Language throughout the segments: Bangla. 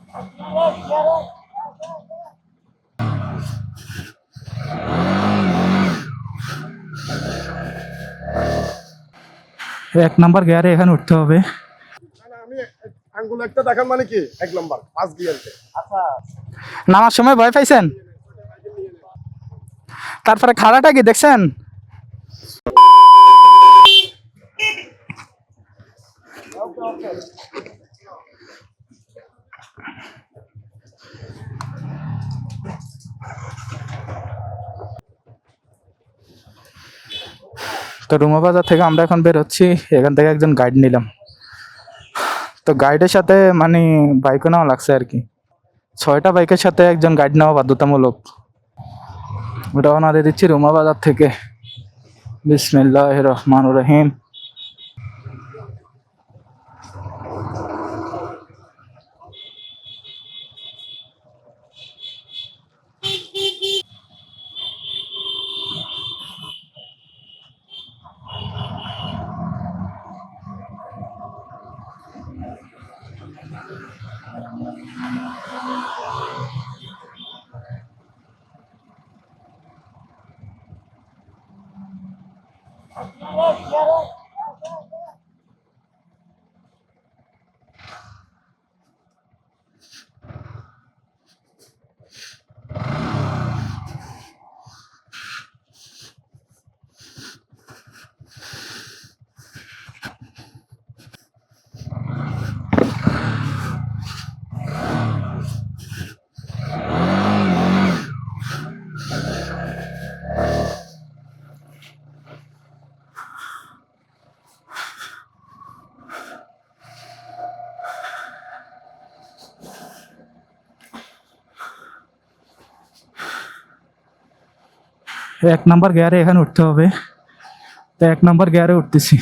এক নাম্বার গিয়ারে এখানে উঠতে হবে। আমি আঙ্গুল একটা দেখান মানে কি এক নাম্বার 5 গিয়ারতে। আচ্ছা নামার সময় ভয় পাইছেন? তারপরে খাড়াটা কি দেখছেন? তো রুমা বাজার থেকে আমরা এখন বের হচ্ছি। এখান থেকে একজন গাইড নিলাম। তো গাইডের সাথে মানে বাইকও নেওয়া লাগছে আর কি। 6টা বাইকের সাথে একজন গাইড নেওয়া বাধ্যতামূলক। রওনা দিয়ে দিচ্ছি রুমা বাজার থেকে। বিসমিল্লাহির রহমানির রহিম। এক নাম্বার গিয়ারে এখানে উঠতে হবে। তো এক নাম্বার গিয়ারে উঠতেছি।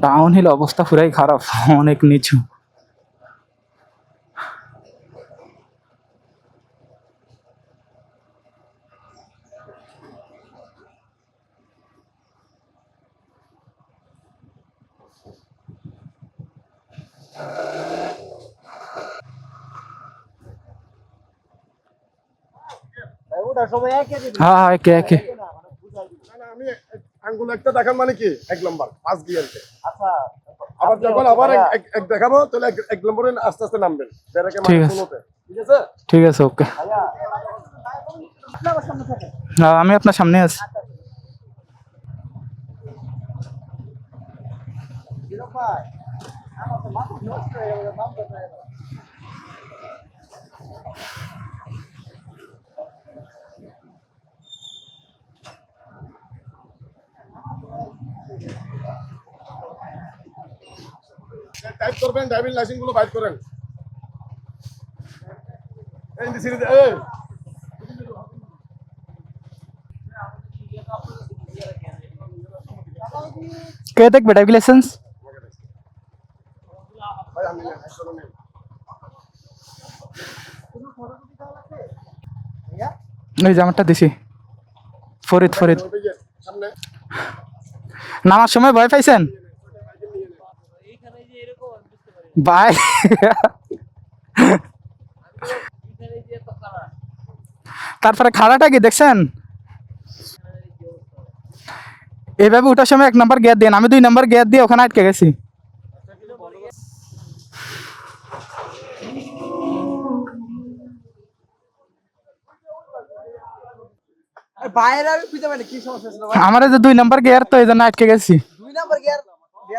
ডাউন হিল অবস্থা পুরাই খারাপ, অনেক নিচু। হ্যাঁ হ্যাঁ, একে একে। আমি আঙ্গুল একটা দেখান মানে কি এক নাম্বার 5 গিয়ারতে। আচ্ছা আবার যখন আবার এক দেখাবো তাহলে এক নম্বরে আস্তে আস্তে নামবেন ব্রেকে মানে শুনোতে। ঠিক আছে ঠিক আছে, ওকে। হ্যাঁ, আমি আপনার সামনে আছি। টাইপ করবেন, ড্রাইভিং লাইসেন্স গুলো বাইর করেন। এই সিরিজ এই কে দেখবে ড্রাইভিং লাইসেন্স? ভাই আমি একদম নেই। এই জামাটা দিছি। ফরিদ ফরিদ। সামনে নামার সময় ভয় পাইছেন? ভাই তারপরে খাড়াটা কি দেখছেন? এইভাবে ওঠার সময় এক নাম্বার গিয়ার দেন। আমি 2 নাম্বার গিয়ার দিয়ে ওখানে আটকে গেছি। আমার যে 2 নাম্বার গিয়ার, তো এই জন্য আটকে গেছি। 2 নাম্বার গিয়ার